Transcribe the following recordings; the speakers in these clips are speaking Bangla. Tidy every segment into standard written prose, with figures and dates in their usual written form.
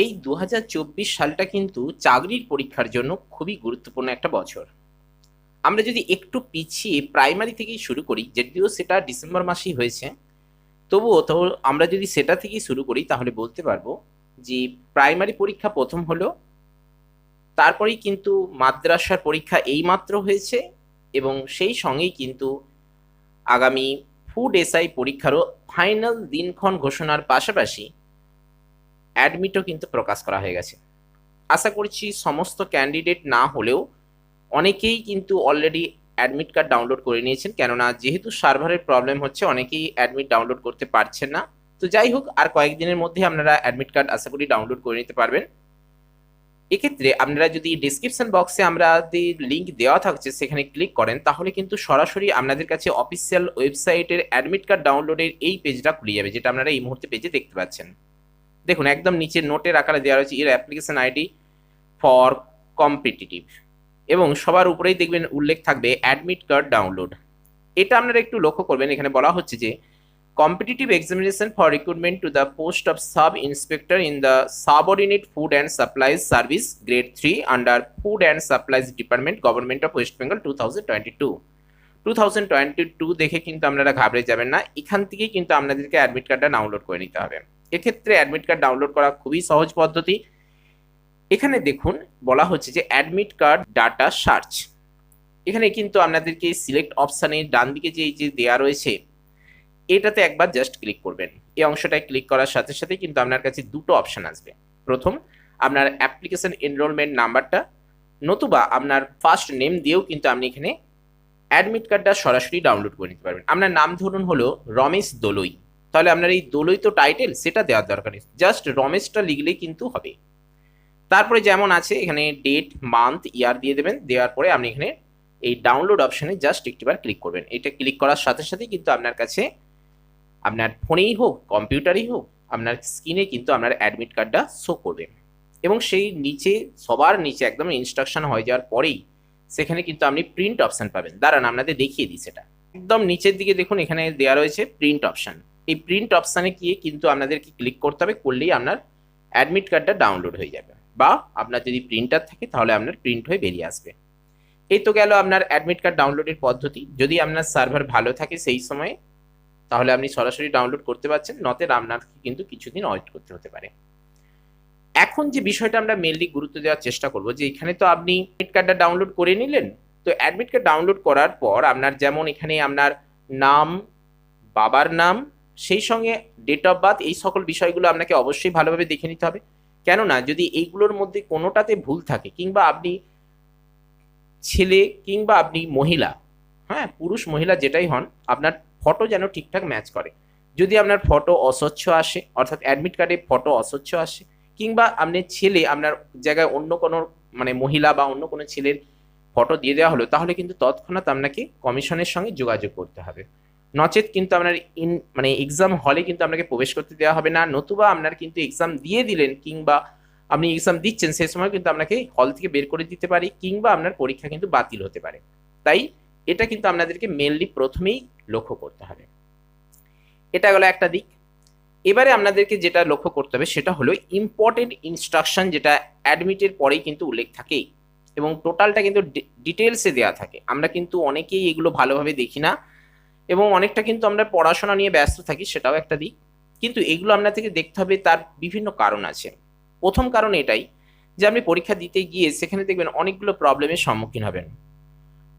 এই 2024 সালটা কিন্তু চাকরির পরীক্ষার জন্য খুবই গুরুত্বপূর্ণ একটা বছর। আমরা যদি একটু পিছিয়ে প্রাইমারি থেকেই শুরু করি, যদিও সেটা ডিসেম্বর মাসেই হয়েছে, তবুও তো আমরা যদি সেটা থেকেই শুরু করি তাহলে বলতে পারবো যে প্রাইমারি পরীক্ষা প্রথম হলো, তারপরেই কিন্তু মাদ্রাসার পরীক্ষা এইমাত্র হয়েছে, এবং সেই সঙ্গেই কিন্তু আগামী ফুড এসআই পরীক্ষারও ফাইনাল দিনক্ষণ ঘোষণার পাশাপাশি অ্যাডমিটও কিন্তু প্রকাশ করা হয়ে গেছে। আশা করছি সমস্ত ক্যান্ডিডেট না হলেও অনেকেই কিন্তু অলরেডি অ্যাডমিট কার্ড ডাউনলোড করে নিয়েছেন, কেননা যেহেতু সার্ভারের প্রবলেম হচ্ছে অনেকেই অ্যাডমিট ডাউনলোড করতে পারছেন না। তো যাই হোক, আর কয়েকদিনের মধ্যে আপনারা অ্যাডমিট কার্ড আশা করি ডাউনলোড করে নিতে পারবেন। এক্ষেত্রে আপনারা যদি ডিসক্রিপশন বক্সে আমাদের লিঙ্ক দেওয়া থাকছে সেখানে ক্লিক করেন, তাহলে কিন্তু সরাসরি আপনাদের কাছে অফিসিয়াল ওয়েবসাইটের অ্যাডমিট কার্ড ডাউনলোডের এই পেজটা খুলে যাবে, যেটা আপনারা এই মুহূর্তে পেজে দেখতে পাচ্ছেন। দেখুন, একদম নিচে নোটের আকারে দেওয়া রয়েছে এর অ্যাপ্লিকেশন আইডি ফর কম্পিটিটিভ, এবং সবার উপরেই দেখবেন উল্লেখ থাকবে অ্যাডমিট কার্ড ডাউনলোড। এটা আপনারা একটু লক্ষ্য করবেন, এখানে বলা হচ্ছে যে competitive examination for recruitment to the post of sub inspector in the subordinate food and supplies service grade 3 under food and supplies department government of West Bengal 2022 দেখে কিন্তু আপনারা ঘাবড়ে যাবেন না, এখান থেকেই কিন্তু আপনাদেরকে অ্যাডমিট কার্ডটা ডাউনলোড করে নিতে হবে। এক্ষেত্রে অ্যাডমিট কার্ড ডাউনলোড করা খুবই সহজ পদ্ধতি। এখানে দেখুন বলা হচ্ছে যে অ্যাডমিট কার্ড ডাটা সার্চ, এখানে কিন্তু আপনাদেরকে সিলেক্ট অপশানের ডান দিকে যে এই যে দেওয়া রয়েছে এটাতে একবার জাস্ট ক্লিক করবেন। এই অংশটায় ক্লিক করার সাথে সাথে কিন্তু আপনার কাছে দুটো অপশান আসবে। প্রথম, আপনার অ্যাপ্লিকেশন এনরোলমেন্ট নাম্বারটা, নতুবা আপনার ফার্স্ট নেম দিয়েও কিন্তু আপনি এখানে অ্যাডমিট কার্ডটা সরাসরি ডাউনলোড করে নিতে পারবেন। আপনার নাম ধরুন হলো রমেশ দোলই, তাহলে আপনার এই দোলই তো টাইটেল, সেটা দেওয়ার দরকার নেই, জাস্ট রমেশটা লিখলেই কিন্তু হবে। তারপরে যেমন আছে এখানে ডেট, মান্থ, ইয়ার দিয়ে দেবেন। দেওয়ার পরে আপনি এখানে এই ডাউনলোড অপশনে জাস্ট একটিবার ক্লিক করবেন। এটা ক্লিক করার সাথে সাথে কিন্তু আপনার কাছে আপনার ফোনেই হোক কম্পিউটারেই হোক আপনার স্ক্রিনে কিন্তু আপনার অ্যাডমিট কার্ডটা শো করবে, এবং সেই নিচে সবার নিচে একদম ইনস্ট্রাকশন হয়ে যাওয়ার পরেই সেখানে কিন্তু আপনি প্রিন্ট অপশন পাবেন। দাঁড়ান আপনাদের দেখিয়ে দিই সেটা। একদম নিচের দিকে দেখুন এখানে দেওয়া রয়েছে প্রিন্ট অপশন। এই প্রিন্ট অপশানে গিয়ে কিন্তু আপনাদেরকে ক্লিক করতে হবে, করলেই আপনার অ্যাডমিট কার্ডটা ডাউনলোড হয়ে যাবে, বা আপনার যদি প্রিন্টার থাকে তাহলে আপনার প্রিন্ট হয়ে বেরিয়ে আসবে। এই তো গেল আপনার অ্যাডমিট কার্ড ডাউনলোডের পদ্ধতি। যদি আপনার সার্ভার ভালো থাকে সেই সময়ে, তাহলে আপনি সরাসরি ডাউনলোড করতে পারছেন, নতে আপনাকে কিন্তু কিছুদিন ওয়েট করতে হতে পারে। এখন যে বিষয়টা আমরা মেনলি গুরুত্ব দেওয়ার চেষ্টা করব, যে এখানে তো আপনি অ্যাডমিট কার্ডটা ডাউনলোড করে নিলেন, তো অ্যাডমিট কার্ড ডাউনলোড করার পর আপনার যেমন এখানে আপনার নাম, বাবার নাম, সেই সঙ্গে ডেট অফ বার্থ, এই সকল বিষয়গুলো আপনাকে অবশ্যই ভালোভাবে দেখে নিতে হবে। কেননা যদি এইগুলোর মধ্যে কোনোটাতে ভুল থাকে, কিংবা আপনি ছেলে কিংবা আপনি মহিলা, হ্যাঁ পুরুষ মহিলা যেটাই হন, আপনার ফটো যেন ঠিকঠাক ম্যাচ করে। যদি আপনার ফটো অস্বচ্ছ আসে, অর্থাৎ অ্যাডমিট কার্ডে ফটো অস্বচ্ছ আসে, কিংবা আপনার ছেলে আপনার জায়গায় অন্য কোনো মানে মহিলা বা অন্য কোনো ছেলের ফটো দিয়ে দেওয়া হলো, তাহলে কিন্তু তৎক্ষণাৎ আপনাকে কমিশনের সঙ্গে যোগাযোগ করতে হবে। নচেত কিন্তু আপনার মানে এক্সাম হলে কিন্তু আপনাকে প্রবেশ করতে দেওয়া হবে না, নতুবা আপনার কিন্তু এক্সাম দিয়ে দিলেন কিংবা আপনি এক্সাম দিচ্ছেন সেই সময় কিন্তু আপনাকে হল থেকে বের করে দিতে পারে, কিংবা আপনার পরীক্ষা কিন্তু বাতিল হতে পারে। তাই এটা কিন্তু আপনাদেরকে মেনলি প্রথমেই লক্ষ্য করতে হবে। এটা গেল একটা দিক। এবারে আপনাদেরকে যেটা লক্ষ্য করতে হবে সেটা হলো ইম্পর্টেন্ট ইনস্ট্রাকশন, যেটা অ্যাডমিটের পরেই কিন্তু উল্লেখ থাকে, এবং টোটালটা কিন্তু ডিটেলসে দেওয়া থাকে। আমরা কিন্তু অনেকেই এগুলো ভালোভাবে দেখি না, এবং অনেকটা কিন্তু আমরা পড়াশোনা নিয়ে ব্যস্ত থাকি, সেটাও একটা দিক। কিন্তু এগুলো আপনাদেরকে দেখতে হবে, তার বিভিন্ন কারণ আছে। প্রথম কারণ এটাই যে আপনি পরীক্ষা দিতে গিয়ে সেখানে দেখবেন অনেকগুলো প্রবলেমের সম্মুখীন হবেন।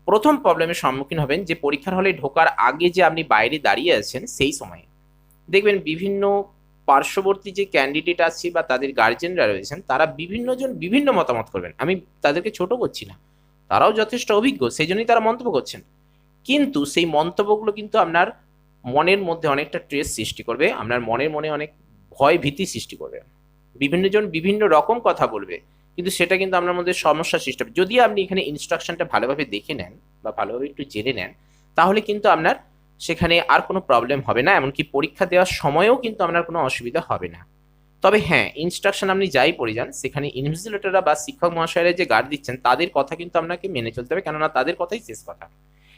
প্রথম প্রবলেমের সম্মুখীন হবেন যে পরীক্ষার হলে ঢোকার আগে যে আপনি বাইরে দাঁড়িয়ে আছেন সেই সময়ে দেখবেন বিভিন্ন পার্শ্ববর্তী যে ক্যান্ডিডেট আছে বা তাদের গার্জেনরা রয়েছেন, তারা বিভিন্ন জন বিভিন্ন মতামত করবেন। আমি তাদেরকে ছোট করছি না, তারাও যথেষ্ট অভিজ্ঞ, সেই জন্যই তারা মন্তব্য করছেন। কিন্তু সেই মন্তব্যগুলো কিন্তু আপনার মনের মধ্যে অনেকটা ট্রেস সৃষ্টি করবে, আপনার মনের মনে অনেক ভয় ভীতি সৃষ্টি করবে। বিভিন্ন জন বিভিন্ন রকম কথা বলবে, কিন্তু সেটা কিন্তু আপনার মধ্যে সমস্যা সৃষ্টি হবে। যদি আপনি এখানে ইনস্ট্রাকশনটা ভালোভাবে দেখে নেন বা ভালোভাবে একটু জেনে নেন, তাহলে কিন্তু আপনার সেখানে আর কোনো প্রবলেম হবে না, এমনকি পরীক্ষা দেওয়ার সময়ও কিন্তু আপনার কোনো অসুবিধা হবে না। তবে হ্যাঁ, ইনস্ট্রাকশন আপনি যাই পড়ে যান, সেখানে ইনভিজিলেটররা বা শিক্ষক মহাশয়রা যে গার্ড দিচ্ছেন তাদের কথা কিন্তু আপনাকে মেনে চলতে হবে, কেননা তাদের কথাই শেষ কথা।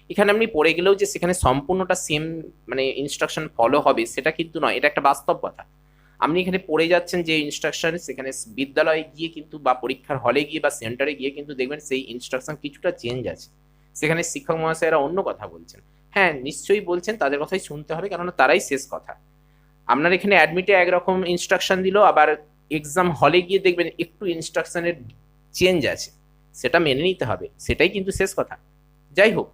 এখানে আপনি পড়ে গেলেও যে সেখানে সম্পূর্ণটা সেম মানে ইনস্ট্রাকশন ফলো হবে সেটা কিন্তু নয়, এটা একটা বাস্তব কথা। আপনি এখানে পড়ে যাচ্ছেন যে ইনস্ট্রাকশন, সেখানে বিদ্যালয়ে গিয়ে কিন্তু বা পরীক্ষার হলে গিয়ে বা সেন্টারে গিয়ে কিন্তু দেখবেন সেই ইনস্ট্রাকশন কিছুটা চেঞ্জ আছে, সেখানে শিক্ষক মহাশয়েরা অন্য কথা বলছেন। হ্যাঁ নিশ্চয়ই বলছেন, তাদের কথাই শুনতে হবে, কেননা তারাই শেষ কথা। আপনার এখানে অ্যাডমিটে একরকম ইনস্ট্রাকশন দিল, আবার এক্সাম হলে গিয়ে দেখবেন একটু ইনস্ট্রাকশনের চেঞ্জ আছে, সেটা মেনে নিতে হবে, সেটাই কিন্তু শেষ কথা। যাই হোক,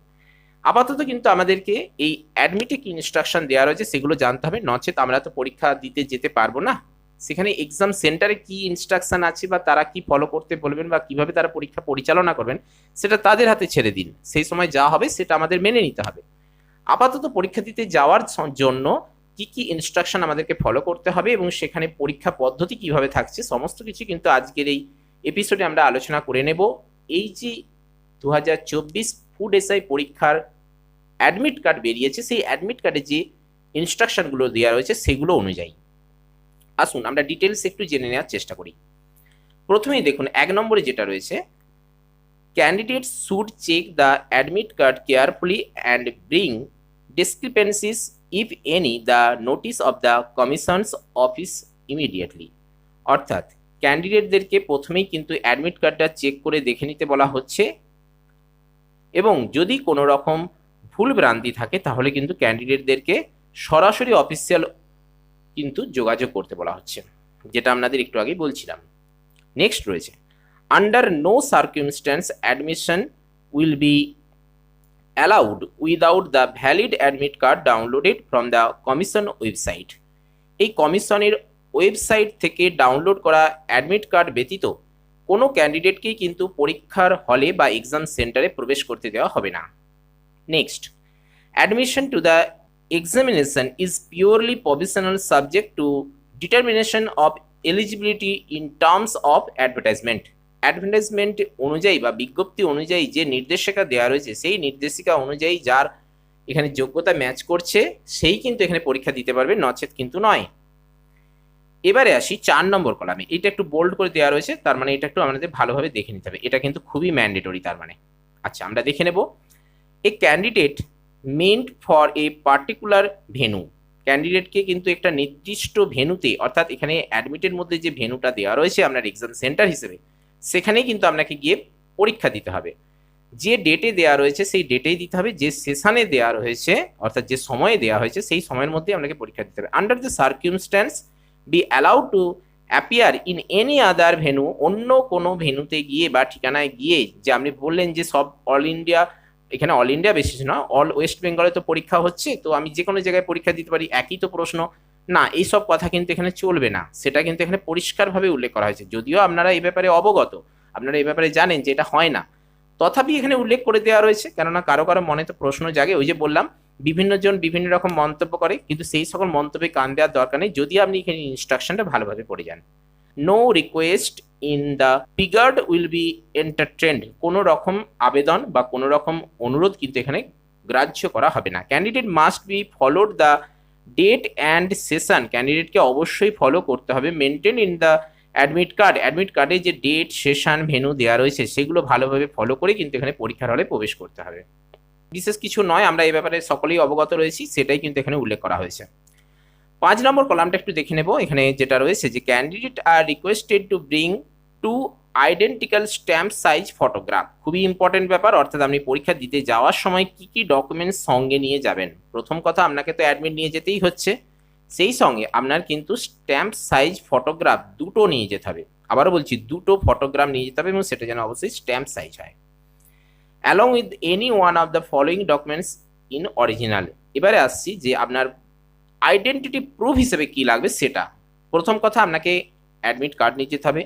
আপাতত কিন্তু আমাদেরকে এই অ্যাডমিটে কি ইনস্ট্রাকশন দেওয়া রয়েছে সেগুলো জানতে হবে, নচেত আমরা তো পরীক্ষা দিতে যেতে পারবো না। সেখানে এক্সাম সেন্টারে কি ইনস্ট্রাকশন আছে বা তারা কি ফলো করতে বলবেন বা কিভাবে তারা পরীক্ষা পরিচালনা করবেন সেটা তাদের হাতে ছেড়ে দিন, সেই সময় যা হবে সেটা আমাদের মেনে নিতে হবে। আপাতত পরীক্ষা দিতে যাওয়ার জন্য কি কি ইনস্ট্রাকশন আমাদেরকে ফলো করতে হবে এবং সেখানে পরীক্ষা পদ্ধতি কিভাবে থাকছে সমস্ত কিছু কিন্তু আজকের এই এপিসোডে আমরা আলোচনা করে নেব। এই যে 2024 ফুড এসআই পরীক্ষার অ্যাডমিট কার্ড বেরিয়েছে, সেই অ্যাডমিট কার্ডে যে ইনস্ট্রাকশনগুলো দেওয়া রয়েছে সেগুলো অনুযায়ী আসুন আমরা ডিটেলস একটু জেনে নেওয়ার চেষ্টা করি। প্রথমেই দেখুন 1 নম্বরে যেটা রয়েছে, candidates should check the admit card carefully and bring discrepancies if any the notice of the commissions office immediately. অর্থাৎ ক্যান্ডিডেটদেরকে প্রথমেই কিন্তু অ্যাডমিট কার্ডটা চেক করে দেখে নিতে বলা হচ্ছে, এবং যদি কোনো রকম ভুল ভ্রান্তি থাকে তাহলে কিন্তু ক্যান্ডিডেটদেরকে সরাসরি অফিসিয়াল কিন্তু যোগাযোগ করতে বলা হচ্ছে, যেটা আপনাদের একটু আগেই বলছিলাম। নেক্সট রয়েছে, under no circumstances admission will be allowed without the valid admit card downloaded from the commission website. এই কমিশনের ওয়েবসাইট থেকে ডাউনলোড করা অ্যাডমিট কার্ড ব্যতীত কোনো ক্যান্ডিডেটকেই কিন্তু পরীক্ষার হলে বা এক্সাম সেন্টারে প্রবেশ করতে দেওয়া হবে না। Next, admission to the examination is purely provisional subject to determination of eligibility in terms of advertisement. Advertisement অনুযায়ী বা বিজ্ঞপ্তি অনুযায়ী যে নির্দেশিকা দেওয়া রয়েছে সেই নির্দেশিকা অনুযায়ী যার এখানে যোগ্যতা ম্যাচ করছে সেই কিন্তু এখানে পরীক্ষা দিতে পারবে, নচেত কিন্তু নয়। এবারে আসি 4 নম্বর কলামে, এটা একটু বোল্ড করে দেওয়া রয়েছে, তার মানে এটা একটু আমাদের ভালোভাবে দেখে নিতে হবে, এটা কিন্তু খুবই ম্যান্ডেটরি। তার মানে আচ্ছা আমরা দেখে নেব, a candidate meant for a particular venue. ক্যান্ডিডেটকে কিন্তু একটা নির্দিষ্ট ভেনুতে, অর্থাৎ এখানে অ্যাডমিটের মধ্যে যে ভেনুটা দেওয়া রয়েছে আপনার এক্সাম সেন্টার হিসেবে, সেখানেই কিন্তু আপনাকে গিয়ে পরীক্ষা দিতে হবে। যে ডেটে দেওয়া রয়েছে সেই ডেটেই দিতে হবে, যে সেশনে দেওয়া রয়েছে অর্থাৎ যে সময়ে দেওয়া হয়েছে সেই সময়ের মধ্যে আপনাকে পরীক্ষা দিতে হবে। Under the circumstances be allowed to appear in any other venue. অন্য কোনো ভেনুতে গিয়ে বা ঠিকানায় গিয়ে, যে আপনি বললেন যে সব অল ইন্ডিয়া, এখানে অল ইন্ডিয়া বেসিস না, অল ওয়েস্ট বেঙ্গলে তো পরীক্ষা হচ্ছে, তো আমি যে কোনো জায়গায় পরীক্ষা দিতে পারি, একই তো প্রশ্ন, না এইসব কথা কিন্তু এখানে চলবে না, সেটা কিন্তু এখানে পরিষ্কারভাবে উল্লেখ করা হয়েছে। যদিও আপনারা এই ব্যাপারে অবগত, আপনারা এই ব্যাপারে জানেন যে এটা হয় না, তথাপি এখানে উল্লেখ করে দেওয়া রয়েছে, কেননা কারো কারো মনে তো প্রশ্ন জাগে। ওই যে বললাম বিভিন্ন জন বিভিন্ন রকম মন্তব্য করে, কিন্তু সেই সকল মন্তব্যে কান দেওয়ার দরকার নেই যদি আপনি এখানে ইনস্ট্রাকশনটা ভালোভাবে পড়ে যান। No request in the regard will be entertained. কোনো রকম আবেদন বা কোনো রকম অনুরোধ কিন্তু এখানে গ্রাহ্য করা হবে না। Candidate must be followed the date and session. ক্যান্ডিডেটকে অবশ্যই ফলো করতে হবে maintained in the admit card. Admit কার্ডে যে ডেট, সেশন, ভেন্যু দেওয়া রয়েছে সেগুলো ভালোভাবে ফলো করে কিন্তু এখানে পরীক্ষার হলে প্রবেশ করতে হবে। বিশেষ কিছু নয়, আমরা এই ব্যাপারে সকলেই অবগত রয়েছি, সেটাই কিন্তু এখানে উল্লেখ করা হয়েছে। 5 নম্বর কলামটা একটু দেখে নেব। এখানে যেটা রয়েছে যে candidate are requested to bring 2 identical stamp size photograph. খুবই ইম্পর্টেন্ট ব্যাপার, অর্থাৎ আপনি পরীক্ষা দিতে যাওয়ার সময় কি কি ডকুমেন্টস সঙ্গে নিয়ে যাবেন। প্রথম কথা, আপনাকে তো অ্যাডমিট নিয়ে যেতেই হচ্ছে, সেই সঙ্গে আপনার কিন্তু স্ট্যাম্প সাইজ ফটোগ্রাফ দুটো নিয়ে যেতে হবে। আবারও বলছি, দুটো ফটোগ্রাফ নিয়ে যেতে হবে এবং সেটা যেন অবশ্যই স্ট্যাম্প সাইজ হয়, along with any one of the following documents in original. এবারে আসছি যে আপনার আইডেন্টিটি প্রুফ হিসেবে কি লাগবে সেটা। প্রথম কথা, আপনাকে অ্যাডমিট কার্ড নিয়ে যেতে হবে।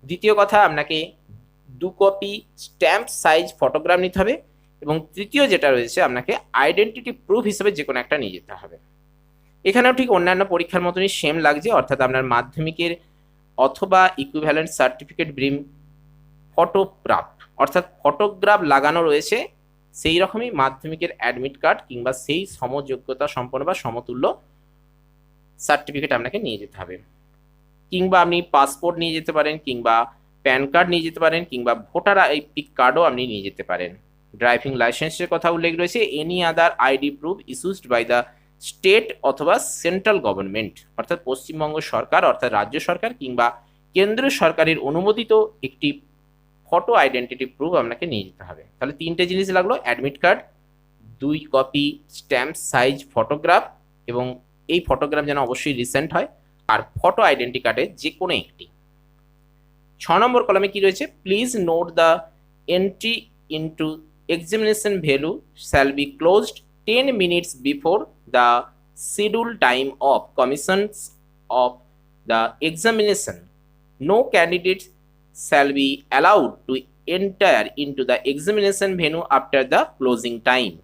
দ্বিতীয় কথা, আপনাকে 2 কপি স্ট্যাম্প সাইজ ফটোগ্রাফ নিতে হবে। এবং তৃতীয় যেটা রয়েছে, আপনাকে আইডেন্টিটি প্রুফ হিসেবে যে কোনো একটা নিয়ে যেতে হবে। এখানেও ঠিক অন্যান্য পরীক্ষার মতনই সেম লাগছে, অর্থাৎ আপনার মাধ্যমিকের অথবা ইকুইভ্যালেন্ট সার্টিফিকেট ব্রিম ফটোগ্রাফ, অর্থাৎ ফটোগ্রাফ লাগানো রয়েছে সেই রকমই মাধ্যমিকের অ্যাডমিট কার্ড কিংবা সেই সমযোগ্যতা সম্পন্ন বা সমতুল্য সার্টিফিকেট আপনাকে নিয়ে যেতে হবে। কিংবা আপনি পাসপোর্ট নিয়ে যেতে পারেন, কিংবা প্যান কার্ড নিয়ে যেতে পারেন, কিংবা ভোটার আইডি কার্ডও আপনি নিয়ে যেতে পারেন। ড্রাইভিং লাইসেন্সের কথা উল্লেখ রয়েছে। Any other ID proof issued by the state অথবা সেন্ট্রাল গভর্নমেন্ট অর্থাৎ পশ্চিমবঙ্গ সরকার অর্থাৎ রাজ্য সরকার কিংবা কেন্দ্রীয় সরকারের অনুমোদিত একটি ফটো আইডেন্টিটি প্রুফ আপনাকে নিয়ে যেতে হবে। তাহলে তিনটে জিনিস লাগলো, admit card, 2 copy stamp size photograph, এবং এই ফটোগ্রাফ যেন অবশ্যই রিসেন্ট হয়, আর ফটো আইডেন্টি কার্ডের যে কোনো একটি। 6 নম্বর কলামে কি রয়েছে, please note the entry into examination value shall be closed 10 minutes before the scheduled time of commissions of the examination. No candidate shall be allowed to enter into the examination venue after the closing time.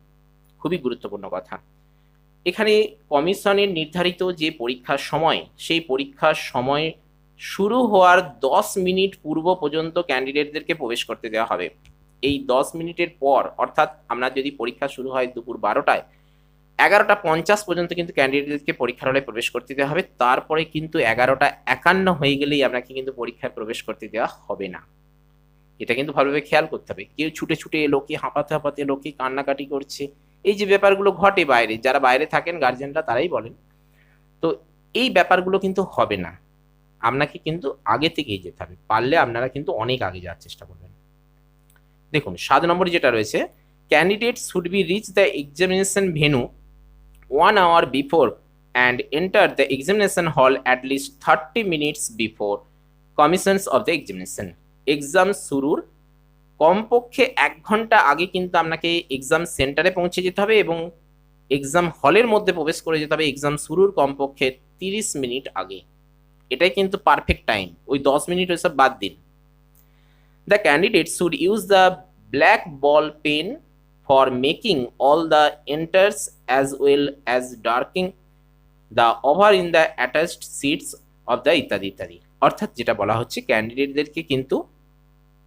খুবই গুরুত্বপূর্ণ কথা। এখানে কমিশনের নির্ধারিত যে পরীক্ষার সময়, সেই পরীক্ষার সময় শুরু হওয়ার 10 মিনিট পূর্ব পর্যন্ত ক্যান্ডিডেটদেরকে প্রবেশ করতে দেওয়া হবে। এই 10 মিনিটের পর, অর্থাৎ আমরা যদি পরীক্ষা শুরু হয় দুপুর 12টায়, 11টা 50 পর্যন্ত কিন্তু ক্যান্ডিডেটকে পরীক্ষার হলে প্রবেশ করতে দেওয়া হবে। তারপরে কিন্তু 11টা 51 হয়ে গেলেই আপনাকে কিন্তু পরীক্ষায় প্রবেশ করতে দেওয়া হবে না। এটা কিন্তু ভালোভাবে খেয়াল করতে হবে। কেউ ছুটে ছুটে এলো, কে হাঁপাতে হাঁপাতে এলো, কে কান্নাকাটি করছে, এই যে ব্যাপারগুলো ঘটে বাইরে, যারা বাইরে থাকেন গার্জেনরা তারাই বলেন, তো এই ব্যাপারগুলো কিন্তু হবে না। আপনাকে কিন্তু আগে থেকেই যেতে হবে, পারলে আপনারা কিন্তু অনেক আগে যাওয়ার চেষ্টা করবেন। দেখুন 7 নম্বরে যেটা রয়েছে, candidate should be reach the examination venue 1 hour before and enter the examination hall at least 30 minutes before commissions of the examination. Exam শুরুর কমপক্ষে 1 ঘন্টা আগে কিন্তু আপনাকে এক্সাম সেন্টারে পৌঁছে যেতে হবে এবং এক্সাম হলের মধ্যে প্রবেশ করে যেতে হবে এক্সাম শুরুর কমপক্ষে 30 মিনিট আগে। এটাই কিন্তু পারফেক্ট টাইম, ওই 10 মিনিট ওইসব বাদ দিন। The candidate should use the black ball pen for making all the enters as well as darkening the over in the attached sheets of the ইত্যাদি ইত্যাদি। অর্থাৎ যেটা বলা হচ্ছে, ক্যান্ডিডেটদেরকে কিন্তু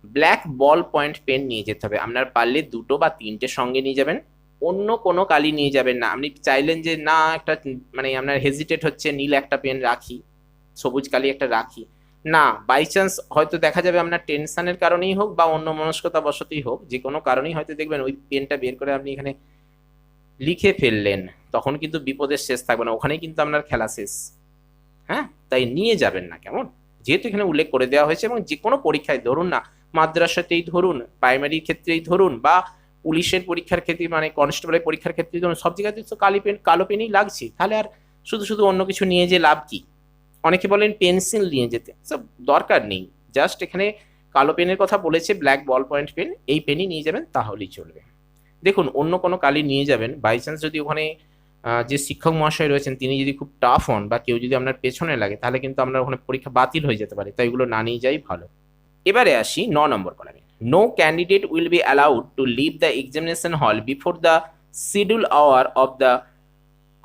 ব্ল্যাক বল পয়েন্ট পেন নিয়ে যেতে হবে। আপনার পারলে 2টো বা 3টে সঙ্গে নিয়ে যাবেন, অন্য কোনো কালি নিয়ে যাবেন না। আপনি চাইলেন যে না একটা মানে আপনার হেজিটেট হচ্ছে, নীল একটা পেন রাখি, সবুজ কালি একটা রাখি, না বাই চান্স হয়তো দেখা যাবে আপনার টেনশনের কারণেই হোক বা অন্য মনস্কতা বশতই হোক, যে কোনো কারণেই হয়তো দেখবেন ওই পেনটা বের করে আপনি এখানে লিখে ফেললেন, তখন কিন্তু বিপদের শেষ থাকবে না, ওখানেই কিন্তু আপনার খেলা শেষ। হ্যাঁ, তাই নিয়ে যাবেন না, কেমন? যেহেতু এখানে উল্লেখ করে দেওয়া হয়েছে, এবং যে কোনো পরীক্ষায় ধরুন না, মাদ্রাসাতেই ধরুন, প্রাইমারি ক্ষেত্রেই ধরুন, বা পুলিশের পরীক্ষার ক্ষেত্রে মানে কনস্টেবলের পরীক্ষার ক্ষেত্রে ধরুন, সব জায়গাতে তো কালো পেনই লাগছে, তাহলে আর শুধু শুধু অন্য কিছু নিয়ে যে লাভ কি? অনেকে বলেন পেন্সিল নিয়ে যেতে, সব দরকার নেই, জাস্ট এখানে কালো পেনের কথা বলেছে, ব্ল্যাক বল পয়েন্ট পেন, এই পেনই নিয়ে যাবেন তাহলেই চলবে। দেখুন অন্য কোনো কালি নিয়ে যাবেন, বাই চান্স যদি ওখানে যে শিক্ষক মহাশয় রয়েছেন তিনি যদি খুব টাফ হন বা কেউ যদি আপনার পেছনে লাগে, তাহলে কিন্তু আপনার ওখানে পরীক্ষা বাতিল হয়ে যেতে পারে, তাই এগুলো না নিয়ে যাই ভালো। এবারে আসি 9 নম্বর কলামে, no candidate will be allowed to leave the examination hall before the schedule hour of the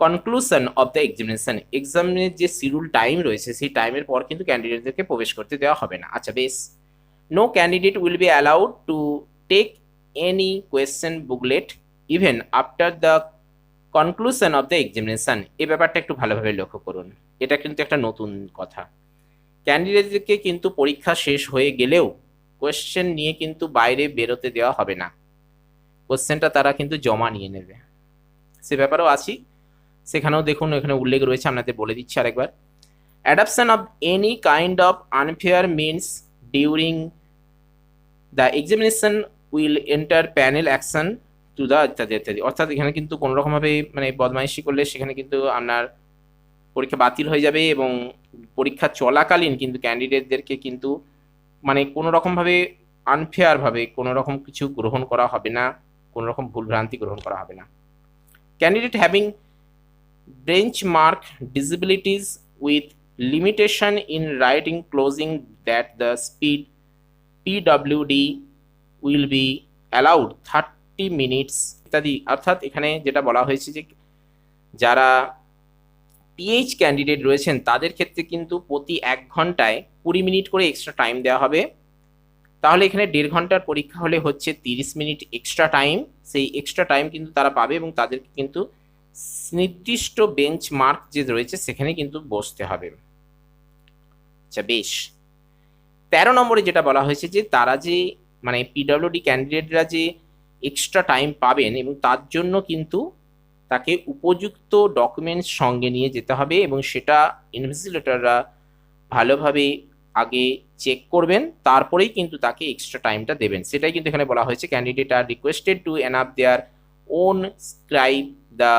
conclusion of the examination. এক্সামিনের যে শিডিউল টাইম রয়েছে সেই টাইমের পর কিন্তু ক্যান্ডিডেটদেরকে প্রবেশ করতে দেওয়া হবে না। আচ্ছা বেশ, no candidate will be allowed to take any question booklet even after the conclusion of the examination. এই ব্যাপারটা একটু ভালোভাবে লক্ষ্য করুন, এটা কিন্তু একটা নতুন কথা। ক্যান্ডিডেটদেরকে কিন্তু পরীক্ষা শেষ হয়ে গেলেও কোয়েশ্চেন নিয়ে কিন্তু বাইরে বেরোতে দেওয়া হবে না, কোয়েশ্চেনটা তারা কিন্তু জমা নিয়ে নেবে। সে ব্যাপারেও আছি, সেখানেও দেখুন এখানে উল্লেখ রয়েছে, আপনাদের বলে দিচ্ছি আরেকবার। Adoption of any kind of unfair means during the examination will enter panel action to the ইত্যাদি ইত্যাদি। অর্থাৎ এখানে কিন্তু কোনো রকমভাবে মানে বদমাইশি করলে সেখানে কিন্তু আপনার পরীক্ষা বাতিল হয়ে যাবে, এবং পরীক্ষা চলাকালীন কিন্তু ক্যান্ডিডেটদেরকে কিন্তু মানে কোনো রকমভাবে আনফেয়ারভাবে কোনো রকম কিছু গ্রহণ করা হবে না, কোনো রকম ভুলভ্রান্তি গ্রহণ করা হবে না। Candidate having benchmark disabilities with limitation in writing closing that the speed PWD will be allowed 30 minutes ইত্যাদি। অর্থাৎ এখানে যেটা বলা হয়েছে যে যারা পিএইচ ক্যান্ডিডেট রয়েছেন তাদের ক্ষেত্রে কিন্তু প্রতি 1 ঘন্টায় 20 মিনিট করে এক্সট্রা টাইম দেওয়া হবে। তাহলে এখানে 1.5 ঘন্টার পরীক্ষা হলে হচ্ছে 30 মিনিট এক্সট্রা টাইম, সেই এক্সট্রা টাইম কিন্তু তারা পাবে এবং তাদেরকে কিন্তু নির্দিষ্ট বেঞ্চ মার্ক যে রয়েছে সেখানে কিন্তু বসতে হবে। আচ্ছা বেশ, 13 নম্বরে যেটা বলা হয়েছে যে তারা যে মানে পিডব্লিউডি ক্যান্ডিডেটরা যে এক্সট্রা টাইম পাবেন এবং তার জন্য কিন্তু তাকে উপযুক্ত ডকুমেন্টস সঙ্গে নিয়ে যেতে হবে এবং সেটা ইনভিজিলেটররা ভালোভাবে আগে চেক করবেন, তারপরেই কিন্তু তাকে এক্সট্রা টাইমটা দেবেন। সেটাই কিন্তু এখানে বলা হয়েছে, ক্যান্ডিডেট আর রিকোয়েস্টেড টু এনআপ their own scribe, the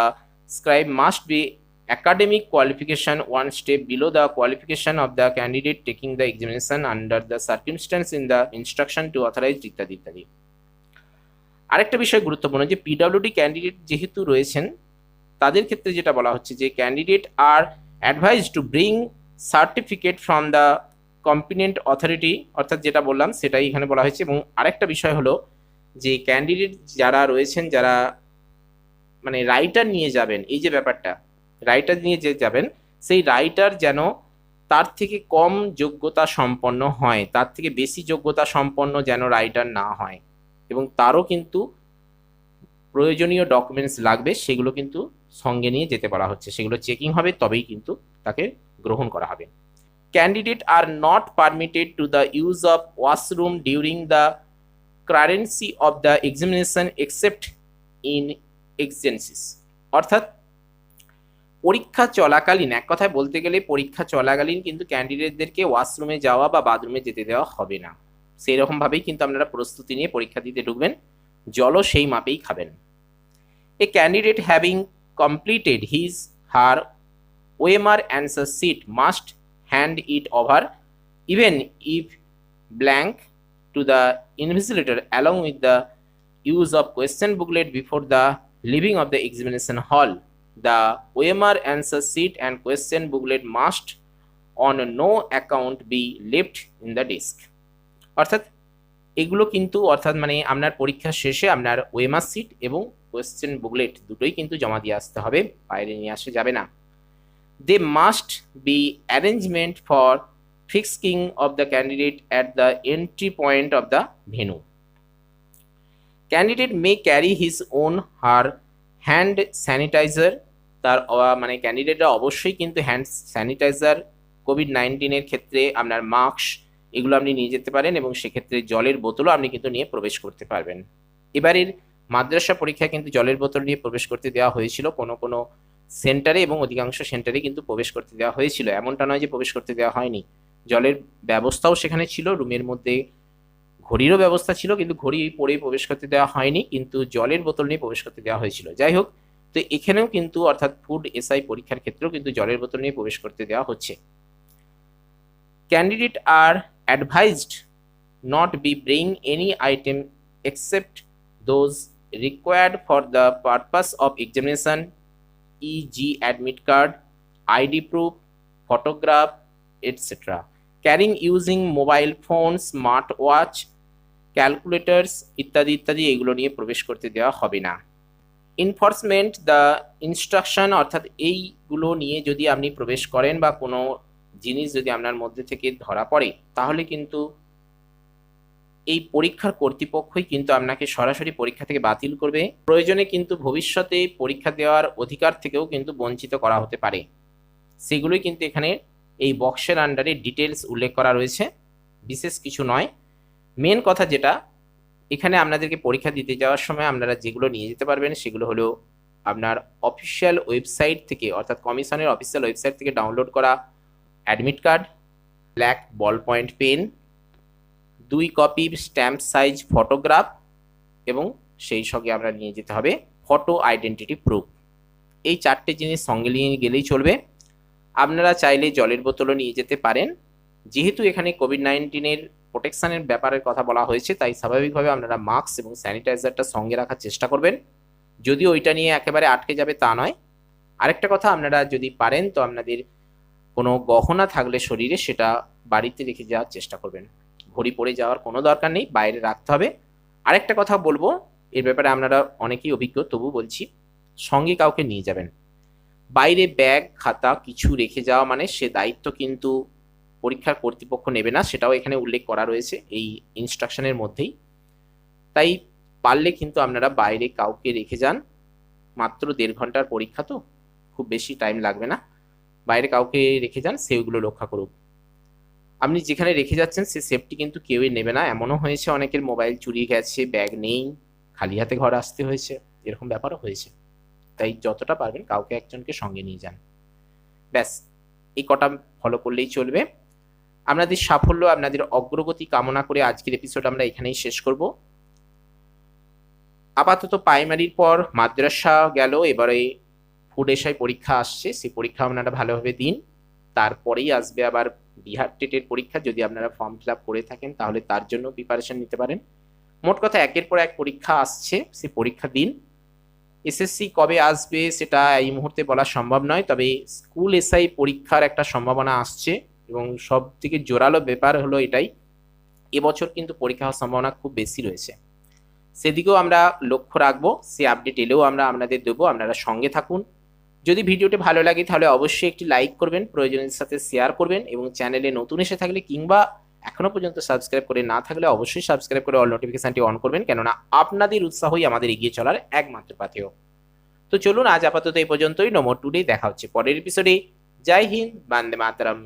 scribe must be academic qualification one step below the qualification of the candidate taking the examination under the circumstance in the instruction to authorize ইত্যাদি ইত্যাদি। আরেকটা বিষয় গুরুত্বপূর্ণ যে পিডব্লিউডি ক্যান্ডিডেট যেহেতু রয়েছেন তাদের ক্ষেত্রে যেটা বলা হচ্ছে যে candidate are advise to bring certificate from the competent authority, অর্থাৎ যেটা বললাম সেটাই এখানে বলা হয়েছে। এবং আরেকটা বিষয় হলো যে ক্যান্ডিডেট যারা রয়েছেন, যারা মানে রাইটার নিয়ে যাবেন, এই যে ব্যাপারটা রাইটার নিয়ে যে যাবেন, সেই রাইটার যেন তার থেকে কম যোগ্যতা সম্পন্ন হয়, তার থেকে বেশি যোগ্যতা সম্পন্ন যেন রাইটার না হয়, এবং তারও কিন্তু প্রয়োজনীয় ডকুমেন্টস লাগবে, সেগুলো কিন্তু সঙ্গে নিয়ে যেতে বলা হচ্ছে, সেগুলো চেকিং হবে, তবেই কিন্তু তাকে গ্রহণ করা হবে। Candidate are not permitted to the use of washroom during the currency of the examination except in exigencies, অর্থাৎ পরীক্ষা চলাকালীন, এক কথায় বলতে গেলে পরীক্ষা চলাকালীন কিন্তু ক্যান্ডিডেটদেরকে ওয়াশরুমে যাওয়া বা বাথরুমে যেতে দেওয়া হবে না। সেই রকমভাবেই কিন্তু আপনারা প্রস্তুতি নিয়ে পরীক্ষা দিতে ঢুকবেন, জলও সেই মাপেই খাবেন। A candidate having completed his her OMR answer sheet must hand it over even if blank to the invigilator along with the use of question booklet before the leaving of the examination hall. The OMR answer sheet and question booklet must on no account be left in the desk. অর্থাৎ এগুলো কিন্তু অর্থাৎ মানে আপনার পরীক্ষা শেষে আপনার ওএমআর সিট এবং কোয়েশ্চেন বুকলেট দুটোই কিন্তু জমা দিয়ে আসতে হবে, বাইরে নিয়ে আসা যাবে না। They must be arrangement for fixing of the candidate at the entry point of the venue. Candidate may carry his own her hand sanitiser, তার মানে ক্যান্ডিডেটরা অবশ্যই কিন্তু হ্যান্ড স্যানিটাইজার, কোভিড-19 ক্ষেত্রে আপনার মাস্ক এগুলো আপনি নিয়ে যেতে পারেন, এবং সেক্ষেত্রে জলের বোতলও আপনি কিন্তু নিয়ে প্রবেশ করতে পারবেন। এবারের মাদ্রাসা পরীক্ষায় কিন্তু জলের বোতল নিয়ে প্রবেশ করতে দেওয়া হয়েছিল কোনো কোনো সেন্টারে, এবং অধিকাংশ সেন্টারে কিন্তু প্রবেশ করতে দেওয়া হয়েছিল, এমনটা নয় যে প্রবেশ করতে দেওয়া হয়নি। জলের ব্যবস্থাও সেখানে ছিল, রুমের মধ্যে ঘড়িরও ব্যবস্থা ছিল, কিন্তু ঘড়ি পরে প্রবেশ করতে দেওয়া হয়নি, কিন্তু জলের বোতল নিয়ে প্রবেশ করতে দেওয়া হয়েছিল। যাই হোক, তো এখানেও কিন্তু অর্থাৎ ফুড এসআই পরীক্ষার ক্ষেত্রেও কিন্তু জলের বোতল নিয়ে প্রবেশ করতে দেওয়া হচ্ছে। Candidate are advised not be bring any item except those required for the purpose of examination, eg admit card, ID proof, photograph etcetera. Carrying using mobile phone, smart watch, calculators ইত্যাদি ইত্যাদি এগুলো নিয়ে প্রবেশ করতে দেওয়া হবে না। ইনফোর্সমেন্ট দ্য ইনস্ট্রাকশন, অর্থাৎ এইগুলো নিয়ে যদি আপনি প্রবেশ করেন বা কোনো জিনিস যদি আপনার মধ্যে থেকে ধরা পড়ে, তাহলে কিন্তু এই পরীক্ষার কর্তৃপক্ষই কিন্তু আপনাকে সরাসরি পরীক্ষা থেকে বাতিল করবে, প্রয়োজনে কিন্তু ভবিষ্যতে পরীক্ষা দেওয়ার অধিকার থেকেও কিন্তু বঞ্চিত করা হতে পারে। সেগুলোই কিন্তু এখানে এই বক্সের আন্ডারে ডিটেলস উল্লেখ করা রয়েছে, বিশেষ কিছু নয়। মেন কথা যেটা এখানে আপনাদেরকে পরীক্ষা দিতে যাওয়ার সময় আপনারা যেগুলো নিয়ে যেতে পারবেন সেগুলো হলো আপনার অফিসিয়াল ওয়েবসাইট থেকে, অর্থাৎ কমিশনের অফিসিয়াল ওয়েবসাইট থেকে ডাউনলোড করা admit card, black ball point pen, 2 copy stamp size photograph, এবং সেই সঙ্গে আমরা নিয়ে যেতে হবে ফটো আইডেন্টিটি প্রুফ। এই 4টে জিনিস সঙ্গে নিয়ে গেলেই চলবে। আপনারা চাইলে জলের বোতলও নিয়ে যেতে পারেন, যেহেতু এখানে কোভিড-19 প্রোটেকশনের ব্যাপারের কথা বলা হয়েছে, তাই স্বাভাবিকভাবে আপনারা মাস্ক এবং স্যানিটাইজারটা সঙ্গে রাখার চেষ্টা করবেন, যদিও ওইটা নিয়ে একেবারে আটকে যাবে তা নয়। আরেকটা কথা, আপনারা যদি পারেন তো আপনাদের কোনো গহনা থাকলে শরীরে সেটা বাড়িতে রেখে যাওয়ার চেষ্টা করবেন, ঘড়ি পরে যাওয়ার কোনো দরকার নেই, বাইরে রাখতে হবে। আরেকটা কথা বলবো, এর ব্যাপারে আপনারা অনেকেই অভিজ্ঞ, তবু বলছি, সঙ্গে কাউকে নিয়ে যাবেন। বাইরে ব্যাগ খাতা কিছু রেখে যাওয়া মানে সে দায়িত্ব কিন্তু পরীক্ষার কর্তৃপক্ষ নেবে না, সেটাও এখানে উল্লেখ করা রয়েছে এই ইনস্ট্রাকশনের মধ্যেই। তাই পারলে কিন্তু আপনারা বাইরে কাউকে রেখে যান, মাত্র 1.5 ঘন্টার পরীক্ষা তো খুব বেশি টাইম লাগবে না, বাইরে কাউকে রেখে যান, সেগুলো রক্ষা করুক। আপনি যেখানে রেখে যাচ্ছেন সে সেফটি কিন্তু কেউই নেবে না, এমনও হয়েছে অনেকের মোবাইল চুরি গেছে, ব্যাগ নেই, খালি হাতে ঘর আসতে হয়েছে, এরকম ব্যাপারও হয়েছে। তাই যতটা পারবেন কাউকে একজনকে সঙ্গে নিয়ে যান। ব্যাস, এই কটা ফলো করলেই চলবে। আপনাদের সাফল্য, আপনাদের অগ্রগতি কামনা করে আজকের এপিসোড আমরা এখানেই শেষ করব। আপাতত প্রাইমারির পর মাদ্রাসা গেল, এবারে ফুড এসআই পরীক্ষা আসছে, সেই পরীক্ষা আপনারা ভালোভাবে দিন। তারপরেই আসবে আবার বিহার টেটের পরীক্ষা, যদি আপনারা ফর্ম ফিল আপ করে থাকেন তাহলে তার জন্য প্রিপারেশন নিতে পারেন। মোট কথা একের পর এক পরীক্ষা আসছে, সেই পরীক্ষা দিন। এসএসসি কবে আসবে সেটা এই মুহূর্তে বলা সম্ভব নয়, তবে স্কুল এসআই পরীক্ষার একটা সম্ভাবনা আসছে এবং সব থেকে জোরালো ব্যাপার হলো এটাই, এবছর কিন্তু পরীক্ষা হওয়ার সম্ভাবনা খুব বেশি রয়েছে, সেদিকেও আমরা লক্ষ্য রাখবো। সে আপডেট এলেও আমরা আপনাদের দেবো, আপনারা সঙ্গে থাকুন। যদি ভিডিওটি ভালো লাগে তাহলে অবশ্যই একটি লাইক করবেন, প্রয়োজনের সাথে শেয়ার করবেন এবং চ্যানেলে নতুন এসে থাকলে কিংবা এখনো পর্যন্ত সাবস্ক্রাইব করে না থাকলে অবশ্যই সাবস্ক্রাইব করে অল নোটিফিকেশনটি অন করবেন, কেননা আপনাদের উৎসাহই আমাদের এগিয়ে চলার একমাত্র পাথেয়। তো চলুন আজ আপাতত এই পর্যন্তই। নো মোর টুডে, দেখা হচ্ছে পরের এপিসোডে। জয় হিন্দ, বন্দে মাতরম।